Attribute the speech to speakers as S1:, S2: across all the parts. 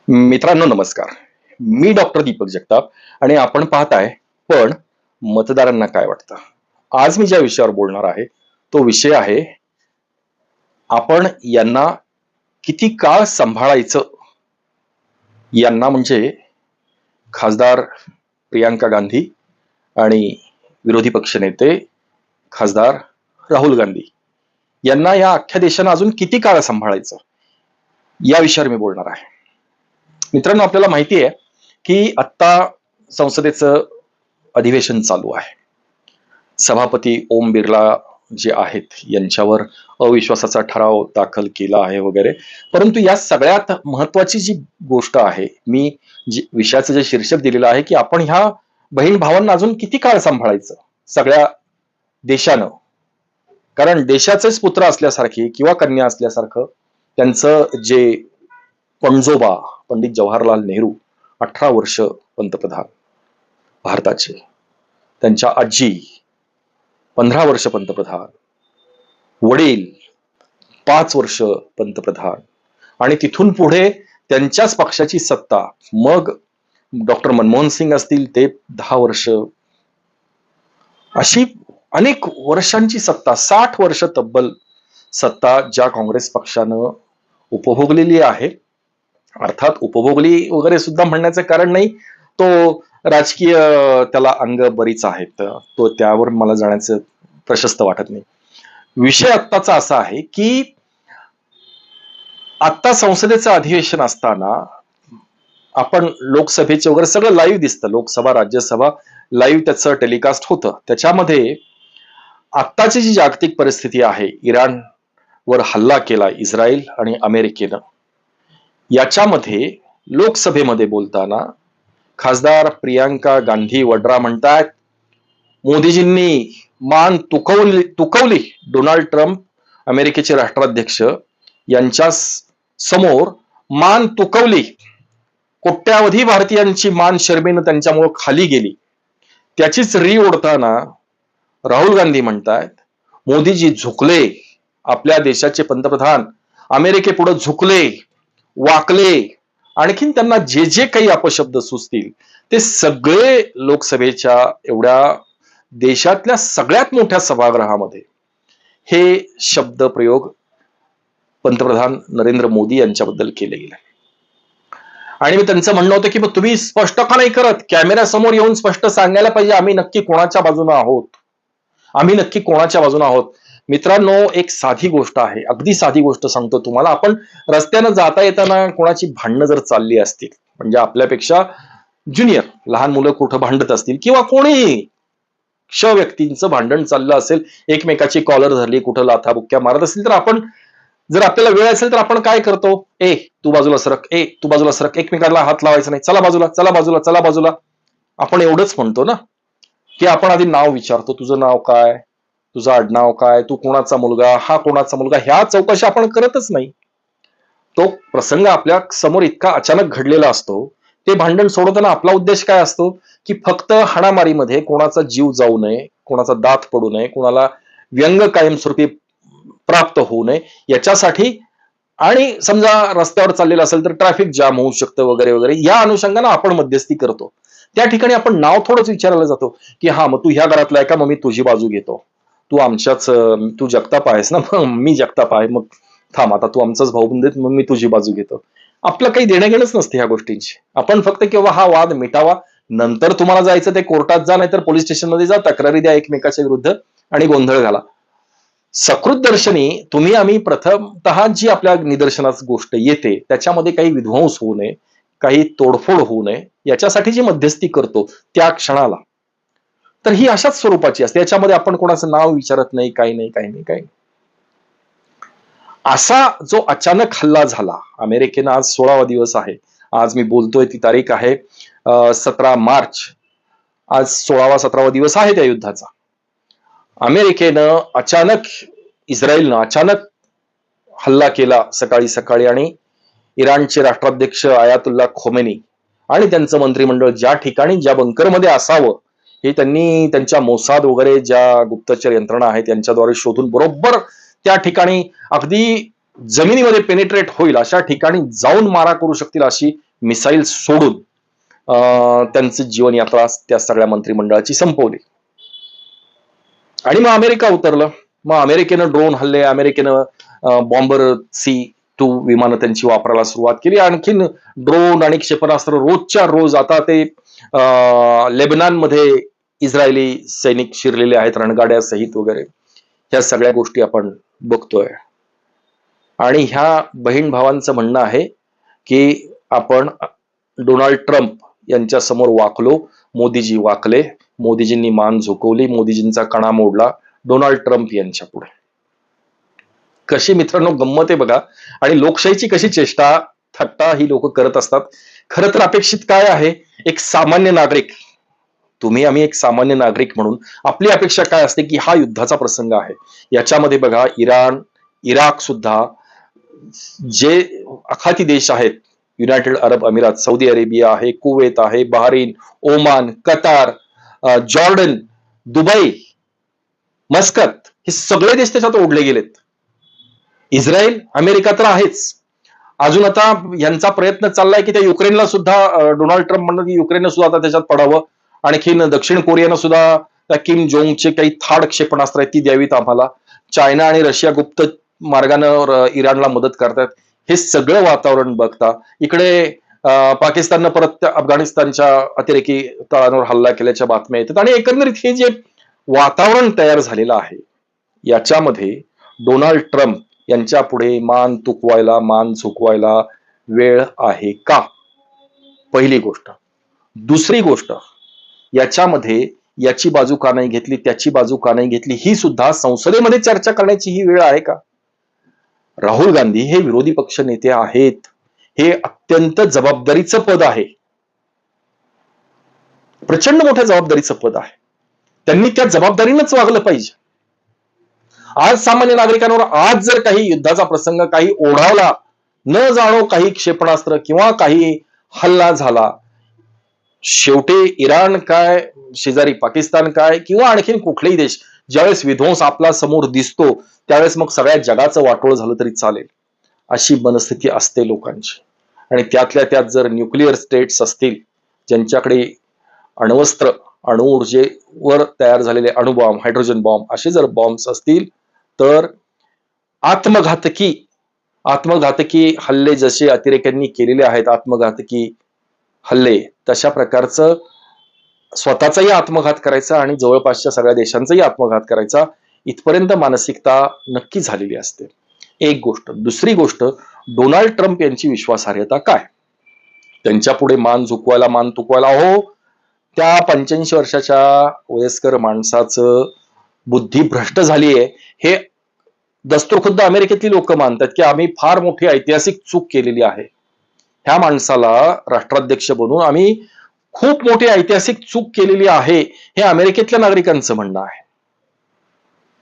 S1: मित्रांनो नमस्कार. मी डॉक्टर दीपक जगताप आणि आपण पाहताय पण मतदारांना काय वाटतं. आज मी ज्या विषयावर बोलणार आहे तो विषय आहे आपण यांना किती काळ सांभाळायचं. यांना म्हणजे खासदार प्रियांका गांधी आणि विरोधी पक्षनेते खासदार राहुल गांधी यांना या अख्ख्या देशानं अजून किती काळ सांभाळायचं या विषयावर मी बोलणार आहे. मित्रांनो आपल्याला माहिती आहे की आता संसदेचं अधिवेशन चालू आहे. सभापती ओम बिर्ला जे आहेत यांच्यावर अविश्वासाचा ठराव दाखल केला आहे वगैरे. परंतु या सगळ्यात महत्वाची जी गोष्ट आहे, मी विषयाचं जे शीर्षक दिलेलं आहे की आपण ह्या बहीण भावांना अजून किती काळ सांभाळायचं सगळ्या देशानं. कारण देशाचेच पुत्र असल्यासारखे किंवा कन्या असल्यासारखं त्यांचं जे पणजोबा पंडित जवाहरलाल नेहरू 18 वर्ष पंतप्रधान भारताचे, त्यांच्या आजी 15 वर्ष पंतप्रधान, वडील 5 वर्ष पंतप्रधान आणि तिथून पुढे त्यांच्याच पक्षाची सत्ता. मग डॉक्टर मनमोहन सिंग असतील ते 10 वर्ष, अशी अनेक वर्षांची सत्ता, 60 वर्ष तब्बल सत्ता ज्या काँग्रेस पक्षानं उपभोगलेली आहे. अर्थात उपभोगली वगैरे सुद्धा म्हणण्याचं कारण नाही, तो राजकीय त्याला अंग बरीच आहेत, तो त्यावर मला जाण्याचं प्रशस्त वाटत नाही. विषय आत्ताचा असा आहे की आता संसदेचं अधिवेशन असताना आपण लोकसभेचे वगैरे सगळं लाईव्ह दिसतं, लोकसभा राज्यसभा लाईव्ह त्याचं टेलिकास्ट होतं. त्याच्यामध्ये आत्ताची जी जागतिक परिस्थिती आहे, इराणवर हल्ला केला इस्रायल आणि अमेरिकेनं, याच्यामध्ये लोकसभेमध्ये बोलताना खासदार प्रियांका गांधी वड्रा म्हणतात मोदीजींनी मान तुकवली डोनाल्ड ट्रम्प अमेरिकेचे राष्ट्राध्यक्ष यांच्या समोर मान तुकवली. कोट्यावधी भारतीयांची मान शर्मेनं त्यांच्यामुळे खाली गेली. त्याचीच री ओढताना राहुल गांधी म्हणतात मोदीजी झुकले, आपल्या देशाचे पंतप्रधान अमेरिकेपुढे झुकले, वाकले, आणखीन त्यांना जे जे काही अपशब्द सुचतील ते सगळे लोकसभेच्या एवढ्या देशातल्या सगळ्यात मोठ्या सभागृहामध्ये हे शब्द प्रयोग पंतप्रधान नरेंद्र मोदी यांच्याबद्दल केले गेले. आणि मी त्यांचं म्हणणं होतं की मग तुम्ही स्पष्ट का नाही करत, कॅमेरा समोर येऊन स्पष्ट सांगायला पाहिजे आम्ही नक्की कोणाच्या बाजूने आहोत, आम्ही नक्की कोणाच्या बाजूने आहोत. मित्रांनो एक साधी गोष्ट आहे, अगदी साधी गोष्ट सांगतो तुम्हाला. आपण रस्त्यानं जाता येताना कोणाची भांडणं जर चालली असतील, म्हणजे आपल्यापेक्षा ज्युनियर लहान मुलं कुठं भांडत असतील किंवा कोणी व्यक्तींचं भांडण चाललं असेल, एकमेकाची कॉलर धरली, कुठं लाथाबुक्क्या मारत असतील, तर आपण जर आपल्याला वेळ असेल तर आपण काय करतो, ए तू बाजूला सरक, ए तू बाजूला सरक, एकमेकाला हात लावायचा नाही, चला बाजूला चला बाजूला चला बाजूला. आपण एवढंच म्हणतो ना, की आपण आधी नाव विचारतो, तुझं नाव काय, तुझं आडनाव काय, तू कोणाचा मुलगा, हा कोणाचा मुलगा, ह्या चौकशी आपण करतच नाही. तो प्रसंग आपल्या समोर इतका अचानक घडलेला असतो, ते भांडण सोडवताना आपला उद्देश काय असतो की फक्त हाणामारीमध्ये कोणाचा जीव जाऊ नये, कोणाचा दात पडू नये, कोणाला व्यंग कायमस्वरूपी प्राप्त होऊ नये याच्यासाठी. आणि समजा रस्त्यावर चाललेला असेल तर ट्रॅफिक जाम होऊ शकतं वगैरे वगैरे, या अनुषंगाने आपण मध्यस्थी करतो. त्या ठिकाणी आपण नाव थोडंच विचारायला जातो की हा मग तू ह्या घरातला आहे का, मग मी तुझी बाजू घेतो, तू आमच्याच, तू जगताप आहेस ना, मग मी जगताप आहे, मग थांब आता तू आमचाच भाऊ बंद, मग मी तुझी बाजू घेतो. आपलं काही देणं घेणंच नसते ह्या गोष्टींची. आपण फक्त किंवा हा वाद मिटावा, नंतर तुम्हाला जायचं ते कोर्टात जा, नाहीतर पोलीस स्टेशनमध्ये जा, तक्रारी द्या एकमेकाच्या विरुद्ध आणि गोंधळ घाला. सकृत दर्शनी तुम्ही आम्ही प्रथमतः जी आपल्या निदर्शनास गोष्ट येते त्याच्यामध्ये काही विध्वंस होऊ नये, काही तोडफोड होऊ नये, याच्यासाठी जी मध्यस्थी करतो त्या क्षणाला, तर ही अशाच स्वरूपाची असते. याच्यामध्ये आपण कोणाचं नाव विचारत नाही, काही नाही काही नाही काही. असा जो अचानक हल्ला झाला अमेरिकेनं, आज 16वा दिवस आहे, आज मी बोलतोय ती तारीख आहे 17 मार्च, आज 16वा-17वा दिवस आहे त्या युद्धाचा. अमेरिकेनं अचानक, इस्रायलनं अचानक हल्ला केला सकाळी सकाळी, आणि इराणचे राष्ट्राध्यक्ष आयातुल्ला खोमेनी आणि त्यांचं मंत्रिमंडळ ज्या ठिकाणी ज्या बंकरमध्ये असावं हे त्यांनी त्यांच्या मोसाद वगैरे ज्या गुप्तचर यंत्रणा आहेत त्यांच्याद्वारे शोधून बरोबर त्या ठिकाणी अगदी जमिनीमध्ये पेनिट्रेट होईल अशा ठिकाणी जाऊन मारा करू शकतील अशी मिसाईल सोडून त्यांची जीवनयात्रा त्या सगळ्या मंत्रिमंडळाची संपवली. आणि मग अमेरिका उतरलं. मग अमेरिकेनं ड्रोन हल्ले, अमेरिकेनं बॉम्बर C-2 विमानं त्यांची वापरायला सुरुवात केली. आणखीन ड्रोन आणि क्षेपणास्त्र रोजच्या रोज आता ते लेबनानमध्ये इस्रायली सैनिक शिरलेले आहेत रणगाड्या सहित वगैरे. ह्या सगळ्या गोष्टी आपण बघतोय. आणि ह्या बहीण भावांचं म्हणणं आहे की आपण डोनाल्ड ट्रम्प यांच्या समोर वाकलो, मोदीजी वाकले, मोदीजींनी मान झुकवली, मोदीजींचा कणा मोडला डोनाल्ड ट्रम्प यांच्या पुढे. कशी मित्रांनो गंमत आहे बघा. आणि लोकशाहीची कशी चेष्टा थट्टा ही लोक करत असतात. खरं तर अपेक्षित काय आहे, एक सामान्य नागरिक, तुम्ही आम्ही एक सामान्य नागरिक म्हणून आपली अपेक्षा काय असते की हा युद्धाचा प्रसंग आहे. याच्यामध्ये बघा इराण, इराक सुद्धा, जे आखाती देश आहेत, युनायटेड अरब अमिरात, सौदी अरेबिया आहे, कुवेत आहे, Bahrain, Oman, Qatar, Jordan, Dubai, Muscat, हे सगळे देश त्याच्यात ओढले गेलेत. इस्रायल, अमेरिका तर आहेच. अजून आता यांचा प्रयत्न चाललाय की त्या युक्रेनला सुद्धा, डोनाल्ड ट्रम्प म्हणतात की युक्रेननं सुद्धा आता त्याच्यात पडावं. आणखीन दक्षिण कोरियानं सुद्धा त्या किम जोंगचे काही थाड क्षेपणास्त्र आहेत ती द्यावीत आम्हाला. चायना आणि रशिया गुप्त मार्गानं इराणला मदत करतात. हे सगळं वातावरण बघता इकडे पाकिस्ताननं परत अफगाणिस्तानच्या अतिरेकी तळांवर हल्ला केल्याच्या बातम्या येतात. आणि एकंदरीत हे जे वातावरण तयार झालेलं आहे याच्यामध्ये डोनाल्ड ट्रम्प यांच्या पुढे मान तुकवायला, मान झुकवायला वेळ आहे का? पहिली गोष्ट. दुसरी गोष्ट, याच्यामध्ये याची बाजू का नाही घेतली, त्याची बाजू का नाही घेतली, ही सुद्धा संसदेमध्ये चर्चा करण्याची ही वेळ आहे का? राहुल गांधी हे विरोधी पक्ष नेते आहेत. हे अत्यंत जबाबदारीचं पद आहे, प्रचंड मोठ्या जबाबदारीचं पद आहे. त्यांनी त्या जबाबदारीनंच वागलं पाहिजे. आज सामान्य नागरिकांवर आज जर काही युद्धाचा प्रसंग काही ओढावला, न जाणो काही क्षेपणास्त्र किंवा काही हल्ला झाला, शेवटी इराण काय, शेजारी पाकिस्तान काय, किंवा आणखीन कुठलेही देश, ज्यावेळेस विध्वंस आपला समोर दिसतो त्यावेळेस मग सगळ्या जगाचं वाटोळ झालं तरी चालेल, अशी मनस्थिती असते लोकांची. आणि त्यातल्या त्यात जर न्यूक्लिअर स्टेट्स असतील ज्यांच्याकडे अण्वस्त्र, अणुऊर्जेवर तयार झालेले अणुबॉम्ब, हायड्रोजन बॉम्ब असे जर बॉम्ब्स असतील तर आत्मघातकी हल्ले जसे अतिरेक्यांनी केलेले आहेत, आत्मघातकी हल्ले, तशा प्रकारचं स्वतःचाही आत्मघात करायचा आणि जवळपासच्या सगळ्या देशांचाही आत्मघात करायचा, इथपर्यंत मानसिकता नक्की झालेली असते. एक गोष्ट. दुसरी गोष्ट, डोनाल्ड ट्रम्प यांची विश्वासार्हता काय? त्यांच्या पुढे मान झुकवायला, मान तुकवायला, हो त्या 85 वर्षाच्या वयस्कर माणसाचं बुद्धी भ्रष्ट झालीये हे दस्तूरखुद्द अमेरिकेतली लोक मानतात की आम्ही फार मोठी ऐतिहासिक चूक केलेली आहे. ह्या माणसाला राष्ट्राध्यक्ष बनवून आम्ही खूप मोठी ऐतिहासिक चूक केलेली आहे, हे अमेरिकेतल्या नागरिकांचं म्हणणं आहे.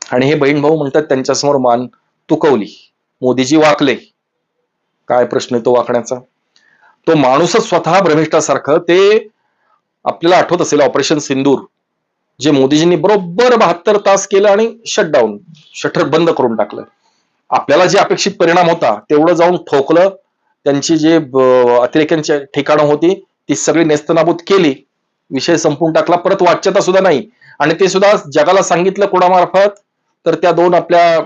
S1: आणि हे बहीण भाऊ म्हणतात त्यांच्यासमोर मान तुकवली, मोदीजी वाकले. काय प्रश्न आहे तो वाकण्याचा? तो माणूसच स्वतः भ्रमिष्ठासारखं, ते आपल्याला आठवत असेल ऑपरेशन सिंदूर, जे मोदीजींनी बरोबर 72 तास केलं आणि शटडाऊन, शटर बंद करून टाकलं. आपल्याला जे अपेक्षित परिणाम होता तेवढं जाऊन ठोकलं. त्यांची जे अतिरेक्यांची ठिकाणं होती ती सगळी नेस्तनाबूत केली, विषय संपून टाकला, परत वाच्यता सुद्धा नाही. आणि ते सुद्धा जगाला सांगितलं कोणामार्फत? तर त्या दोन आपल्या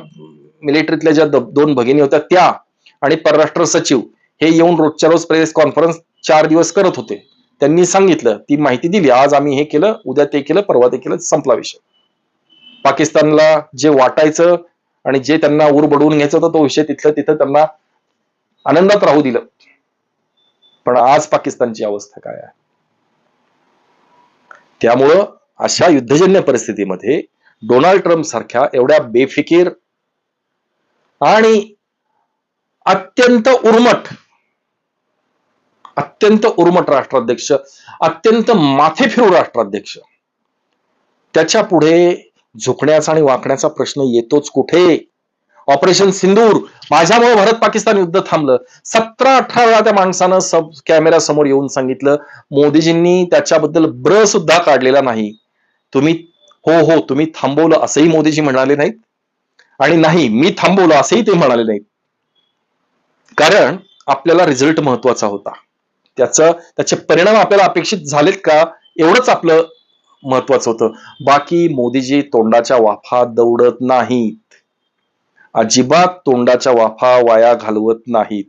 S1: मिलिटरीतल्या ज्या 2 भगिनी होत्या त्या आणि परराष्ट्र सचिव हे येऊन रोजच्या रोज प्रेस कॉन्फरन्स 4 दिवस करत होते. त्यांनी सांगितलं, ती माहिती दिली, आज आम्ही हे केलं, उद्या ते केलं, परवा ते केलं, संपला विषय. पाकिस्तानला जे वाटायचं आणि जे त्यांना उर बडवून घ्यायचं होतं तो विषय तिथलं तिथं त्यांना आनंदात राहू दिलं. पण आज पाकिस्तानची अवस्था काय आहे? त्यामुळं अशा युद्धजन्य परिस्थितीमध्ये डोनाल्ड ट्रम्प सारख्या एवढ्या बेफिकीर आणि अत्यंत उर्मट राष्ट्राध्यक्ष, अत्यंत माथे फिरू राष्ट्राध्यक्ष, त्याच्या पुढे झुकण्याचा आणि वाकण्याचा प्रश्न येतोच कुठे? ऑपरेशन सिंदूर, माझ्यामुळे भारत पाकिस्तान युद्ध थांबलं. 17-18 वेळा त्या माणसानं कॅमेरा समोर येऊन सांगितलं. मोदीजींनी त्याच्याबद्दल ब्र सुद्धा काढलेला नाही. तुम्ही थांबवलं असंही मोदीजी म्हणाले नाहीत, आणि नाही मी थांबवलं असंही ते म्हणाले नाहीत. कारण आपल्याला रिझल्ट महत्वाचा होता. त्याचे परिणाम आपल्याला अपेक्षित झालेत का, एवढंच आपलं महत्वाचं होतं. बाकी मोदीजी तोंडाच्या वाफा दौडत नाहीत, अजिबात तोंडाच्या वाफा वाया घालवत नाहीत.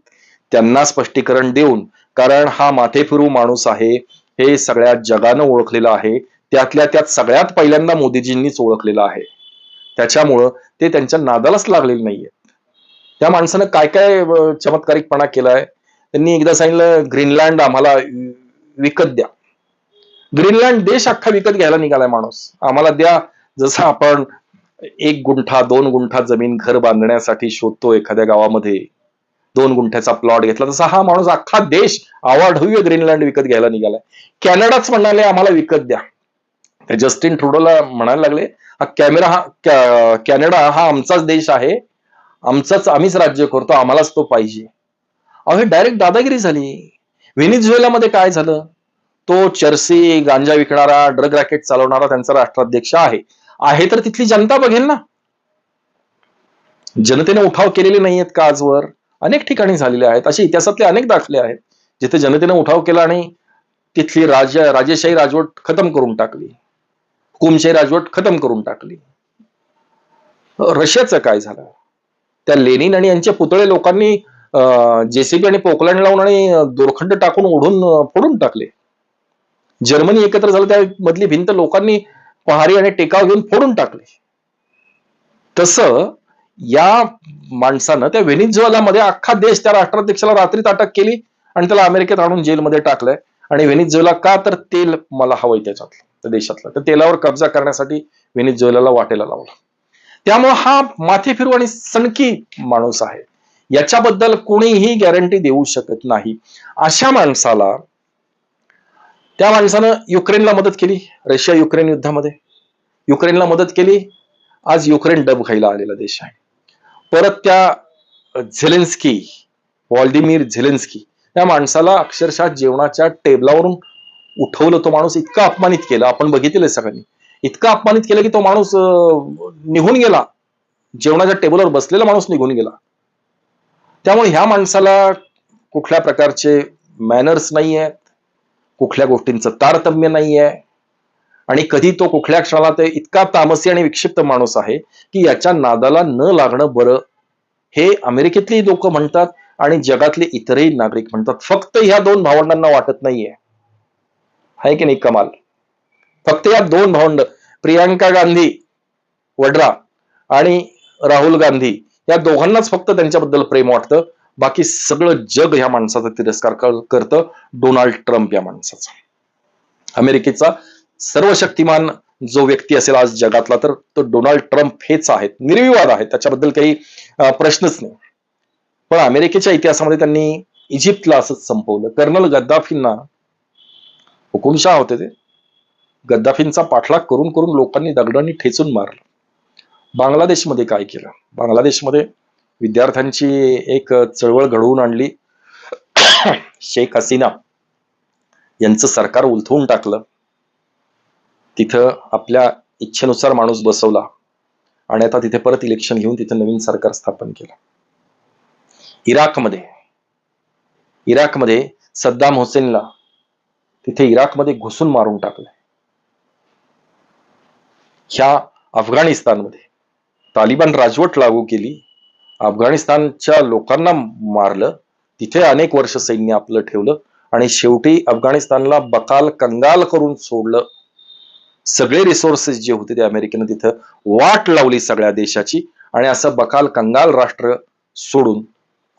S1: त्यांना स्पष्टीकरण देऊन, कारण हा माथेफिरू माणूस आहे, हे सगळ्या जगानं ओळखलेलं आहे, त्यातल्या त्यात सगळ्यात पहिल्यांदा मोदीजींनीच ओळखलेलं आहे. त्याच्यामुळं ते त्यांच्या नादालाच लागलेले नाहीये. त्या माणसानं काय काय चमत्कारिकपणा केलाय. त्यांनी एकदा सांगितलं, ग्रीनलँड आम्हाला विकत द्या. ग्रीनलँड देश अख्खा विकत घ्यायला निघालाय माणूस. आम्हाला द्या. जसं आपण 1 गुंठा 2 गुंठा जमीन घर बांधण्यासाठी शोधतो एखाद्या गावामध्ये, 2 गुंठ्याचा प्लॉट घेतला, तसा हा माणूस अख्खा देश आवाढव्य ग्रीनलँड विकत घ्यायला निघालाय. कॅनडाच म्हणाले आम्हाला विकत द्या. जस्टिन ट्रुडोला म्हणायला लागले, कॅनडा हा आमचाच देश आहे, आम्हीच राज्य करतो, आम्हालाच तो पाहिजे. अहो, डायरेक्ट दादागिरी झाली. व्हेनेझुएलामध्ये काय झालं, तो चर्सी गांजा विकणारा, ड्रग रॅकेट चालवणारा त्यांचा राष्ट्राध्यक्ष आहे तर तिथली जनता बघेल ना. जनतेने उठाव केलेले नाहीयेत का आजवर? अनेक ठिकाणी झालेले आहेत. असे इतिहासातले अनेक दाखले आहेत जिथे जनतेने उठाव केला आणि तिथली राजेशाही राजवट खतम करून टाकली, हुकुमशाही राजवट खतम करून टाकली. रशियाचं काय झालं, त्या लेनिन आणि यांचे पुतळे लोकांनी जेसीबी आणि पोकलँड लावून आणि दोरखंड टाकून फोडून टाकले. जर्मनी एकत्र झालं, त्या मधली भिंत लोकांनी पहारी आणि टेकाव घेऊन फोडून टाकले. तसं या माणसानं त्या व्हेनेझुएलामध्ये अख्खा देश, त्या राष्ट्राध्यक्षाला रात्रीत अटक केली आणि त्याला अमेरिकेत आणून जेलमध्ये टाकलंय. आणि व्हेनेझुएला का, तर तेल मला हवंय त्याच्यातलं, त्या देशातलं, तर तेलावर कब्जा करण्यासाठी व्हेनेझुएलाला वाटेला लावला. त्यामुळे हा माथेफिरू आणि सणकी माणूस आहे, याच्याबद्दल कोणीही गॅरंटी देऊ शकत नाही. अशा माणसाला, त्या माणसानं युक्रेनला मदत केली, रशिया युक्रेन युद्धामध्ये युक्रेनला मदत केली. आज युक्रेन डब खायला आलेला देश आहे. परत त्या व्लादिमीर झेलेन्स्की त्या माणसाला अक्षरशः जेवणाच्या टेबलावरून उठवलं. तो माणूस इतका अपमानित केला, आपण बघितलेलं सगळ्यांनी, इतका अपमानित केलं की तो माणूस निघून गेला. जेवणाच्या टेबलवर बसलेला माणूस निघून गेला. त्यामुळे ह्या माणसाला कुठल्या प्रकारचे मॅनर्स नाही आहेत, कुठल्या गोष्टींचं तारतम्य नाही आहे, आणि कधी तो कुठल्या क्षणाला ते इतका तामसी आणि विक्षिप्त माणूस आहे की याच्या नादाला न लागणं बरं, हे अमेरिकेतली लोक म्हणतात आणि जगातले इतरही नागरिक म्हणतात. फक्त ह्या 2 भावंडांना वाटत नाहीये, आहे की नाही कमाल? फक्त या 2 भावंड, प्रियांका गांधी वड्रा आणि राहुल गांधी, या दोघांनाच फक्त त्यांच्याबद्दल प्रेम वाटतं. बाकी सगळं जग ह्या माणसाचा तिरस्कार करतं, डोनाल्ड ट्रम्प या माणसाचा. अमेरिकेचा सर्वशक्तिमान जो व्यक्ती असेल आज जगातला, तर तो डोनाल्ड ट्रम्प हेच आहेत, निर्विवाद आहेत, त्याच्याबद्दल काही प्रश्नच नाही. पण अमेरिकेच्या इतिहासामध्ये त्यांनी इजिप्तला असंच संपवलं. कर्नल गद्दाफींना, हुकुमशाह होते ते, गद्दाफींचा पाठलाग करून करून लोकांनी दगडांनी ठेचून मारलं. बांगलादेशमध्ये काय केलं, बांगलादेशमध्ये विद्यार्थ्यांची एक चळवळ घडवून आणली. शेख हसीना यांचं सरकार उलथवून टाकलं. तिथं आपल्या इच्छेनुसार माणूस बसवला आणि आता तिथे परत इलेक्शन घेऊन तिथे नवीन सरकार स्थापन केलं. इराकमध्ये सद्दाम हुसेनला तिथे इराकमध्ये घुसून मारून टाकलं. ह्या अफगाणिस्तानमध्ये तालिबान राजवट लागू केली, अफगाणिस्तानच्या लोकांना मारलं, तिथे अनेक वर्ष सैन्य आपलं ठेवलं आणि शेवटी अफगाणिस्तानला बकाल कंगाल करून सोडलं. सगळे रिसोर्सेस जे होते ते अमेरिकेनं तिथं वाट लावली सगळ्या देशाची, आणि असं बकाल कंगाल राष्ट्र सोडून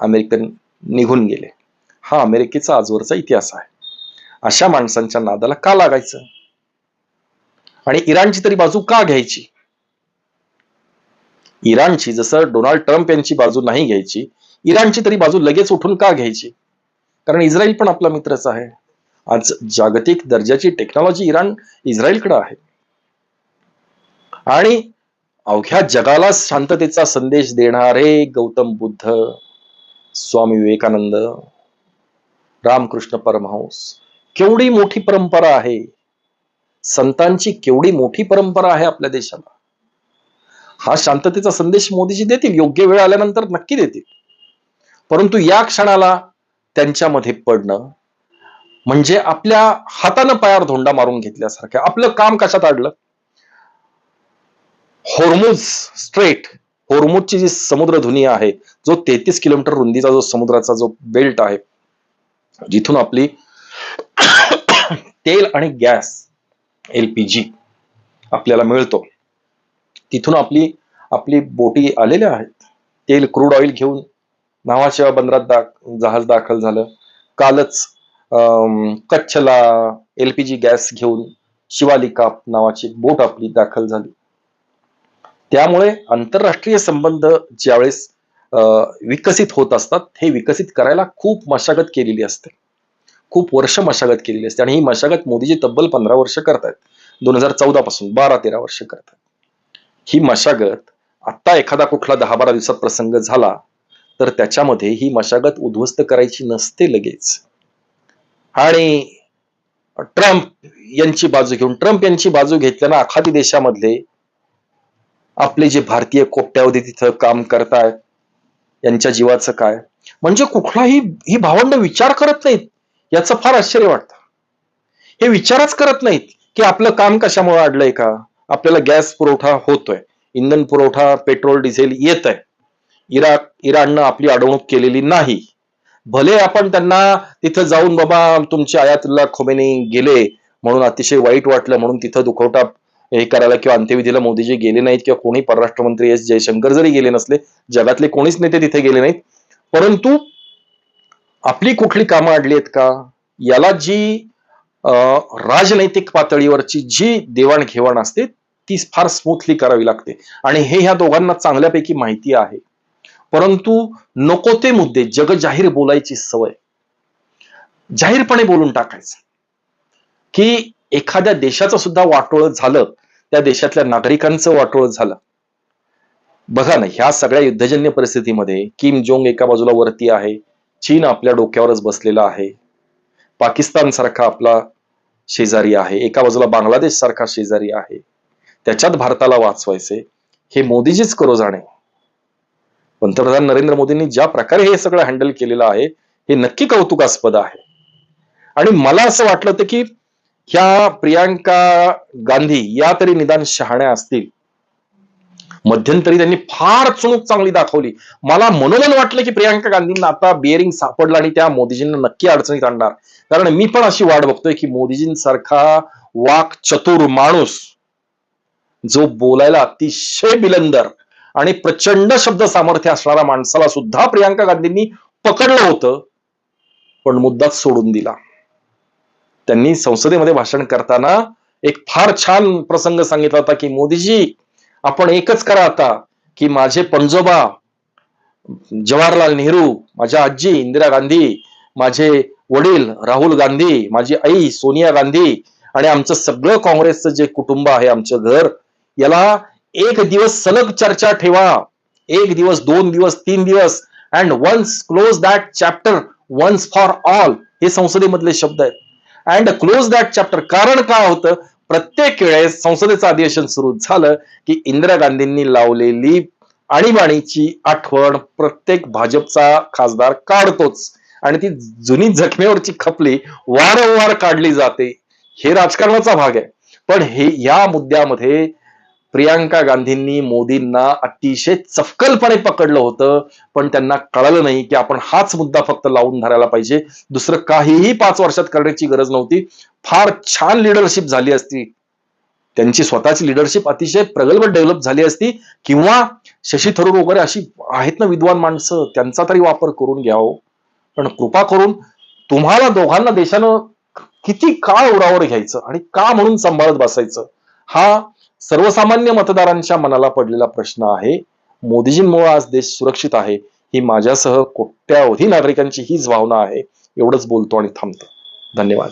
S1: अमेरिकन निघून गेले. हा अमेरिकेचा आजवरचा इतिहास आहे. अशा माणसांच्या नादाला का लागायचं, आणि इराणची तरी बाजू का घ्यायची? इराणची, जसं डोनाल्ड ट्रम्प यांची बाजू नाही घ्यायची, इराणची तरी बाजू लगेच उठून का घ्यायची? कारण इस्रायल पण आपला मित्रच आहे. आज जागतिक दर्जाची टेक्नॉलॉजी इस्रायलकडे आहे, आणि अवघ्या जगाला शांततेचा संदेश देणारे गौतम बुद्ध, स्वामी विवेकानंद, रामकृष्ण परमहंस, केवढी मोठी परंपरा आहे, संतांची केवढी मोठी परंपरा आहे आपल्या देशाला. हा शांततेचा संदेश मोदीजी देतील, योग्य वेळ आल्यानंतर नक्की देतील. परंतु या क्षणाला त्यांच्यामध्ये पडणं, म्हणजे आपल्या हातानं पायावर धोंडा मारून घेतल्यासारखं. आपलं काम कशात अडलं? होर्मुझ स्ट्रेट, होर्मुझची जी समुद्रधुनी आहे, जो 33 किलोमीटर रुंदीचा जो समुद्राचा जो बेल्ट आहे, जिथून आपली तेल आणि गॅस LPG आपल्याला मिळतो, तिथून आपली आपली बोटी आलेल्या आहेत. तेल, क्रूड ऑइल घेऊन नावाच्या बंदरात जहाज दाखल झालं. कालच कच्छला LPG गॅस घेऊन शिवालिका नावाची बोट आपली दाखल झाली. त्यामुळे आंतरराष्ट्रीय संबंध ज्यावेळेस विकसित होत असतात, हे विकसित करायला खूप मशागत केलेली असते, खूप वर्ष मशागत केलेली असते. आणि ही मशागत मोदीजी तब्बल 15 वर्ष करतायत. 2014 पासून 12-13 वर्ष करतात. ही मशागत आता एखादा कुठला 10-12 दिवसात प्रसंग झाला तर त्याच्यामध्ये ही मशागत उद्ध्वस्त करायची नसते लगेच. आणि ट्रम्प यांची बाजू घेतल्यानं आखाती देशामधले आपले जे भारतीय कोट्यावधी तिथं काम करतायत, यांच्या जीवाचं काय? म्हणजे कुठलाही ही भावंड विचार करत नाहीत. याचं फार आश्चर्य वाटतं. हे विचारच करत नाहीत की आपलं काम कशामुळे अडलंय का? आपल्याला गॅस पुरवठा होतोय, इंधन पुरवठा, पेट्रोल डिझेल येत आहे. इराणनं आपली अडवणूक केलेली नाही. भले आपण त्यांना तिथं जाऊन बाबा तुमचे आयातुल्ला खोमेनी गेले म्हणून अतिशय वाईट वाटलं म्हणून तिथं दुखवटा हे करायला किंवा अंत्यविधीला मोदीजी गेले नाहीत किंवा कोणी परराष्ट्र मंत्री एस जयशंकर जरी गेले नसले, जगातले कोणीच नेते तिथे गेले नाहीत, परंतु आपली कुठली कामं अडली आहेत का? याला जी राजनैतिक पातळीवरची जी देवाणघेवाण असते ती फार स्मूथली करावी लागते. आणि हे ह्या दोघांना चांगल्यापैकी माहिती आहे. परंतु नको ते मुद्दे जगजाहीर बोलायची सवय, जाहीरपणे बोलून टाकायचं की एखाद्या देशाचं सुद्धा वाटोळं झालं, त्या देशातल्या नागरिकांचं वाटोळं झालं. बघा ना, ह्या सगळ्या युद्धजन्य परिस्थितीमध्ये किम जोंग एका बाजूला वरती आहे, चीन आपल्या डोक्यावरच बसलेला आहे, पाकिस्तान सारखा आपला शेजारी आहे, एका बाजूला बांगलादेश सारखा शेजारी आहे, त्याच्यात भारताला वाचवायचे, हे मोदीजीच करो जाणे. पंतप्रधान नरेंद्र मोदींनी ज्या प्रकारे हे सगळं हँडल केलेलं आहे हे नक्की कौतुकास्पद आहे. आणि मला असं वाटलं होतं की ह्या प्रियांका गांधी या तरी निदान शहाण्या असतील. मध्यंतरी त्यांनी फार चुणूक चांगली दाखवली. मला मनोमन वाटलं की प्रियांका गांधींना आता बिअरिंग सापडलं आणि त्या मोदीजींना नक्की अडचणीत आणणार. कारण मी पण अशी वाट बघतोय की मोदीजींसारखा वाक चतुर माणूस, जो बोलायला अतिशय बिलंदर आणि प्रचंड शब्द सामर्थ्य असणारा माणसाला सुद्धा प्रियांका गांधींनी पकडलं होतं, पण मुद्दाच सोडून दिला. त्यांनी संसदेमध्ये भाषण करताना एक फार छान प्रसंग सांगितला होता की मोदीजी आपण एकच करा आता, की माझे पणजोबा जवाहरलाल नेहरू, माझ्या आजी इंदिरा गांधी, माझे वडील राहुल गांधी, माझी आई सोनिया गांधी आणि आमचं सगळं काँग्रेसचं जे कुटुंब आहे, आमचं घर, याला एक दिवस सलग चर्चा ठेवा, 1 दिवस, 2 दिवस, 3 दिवस, and once close that chapter once for all, हे संसदेमधले शब्द आहेत. And close that chapter. कारण काय होतं, प्रत्येक वेळेस संसदेचं अधिवेशन सुरू झालं की इंदिरा गांधींनी लावलेली आणीबाणीची आठवण प्रत्येक भाजपचा खासदार काढतोच आणि ती जुनी जखमेवरची खपली वारंवार काढली जाते. हे राजकारणाचा भाग आहे. पण हे या मुद्द्यामध्ये प्रियांका गांधींनी मोदींना अतिशय चपकलपणे पकडलं होतं, पण त्यांना कळलं नाही की आपण हाच मुद्दा फक्त लावून धरायला पाहिजे, दुसरं काहीही 5 वर्षात करण्याची गरज नव्हती. फार छान लिडरशिप झाली असती, त्यांची स्वतःची लिडरशिप अतिशय प्रगल्भ डेव्हलप झाली असती, किंवा शशी थरूर वगैरे अशी आहेत ना विद्वान माणसं, त्यांचा तरी वापर करून घ्यावं. पण कृपा करून तुम्हाला दोघांना देशानं किती काळ उरावर घ्यायचं आणि का म्हणून सांभाळत बसायचं, हा सर्वसामान्य मतदारांच्या मनाला पडलेला प्रश्न आहे. मोदीजींमुळे आज देश सुरक्षित आहे, ही माझ्यासह कोट्यावधी नागरिकांची हीच भावना आहे. एवढंच बोलतो आणि थांबतो. धन्यवाद.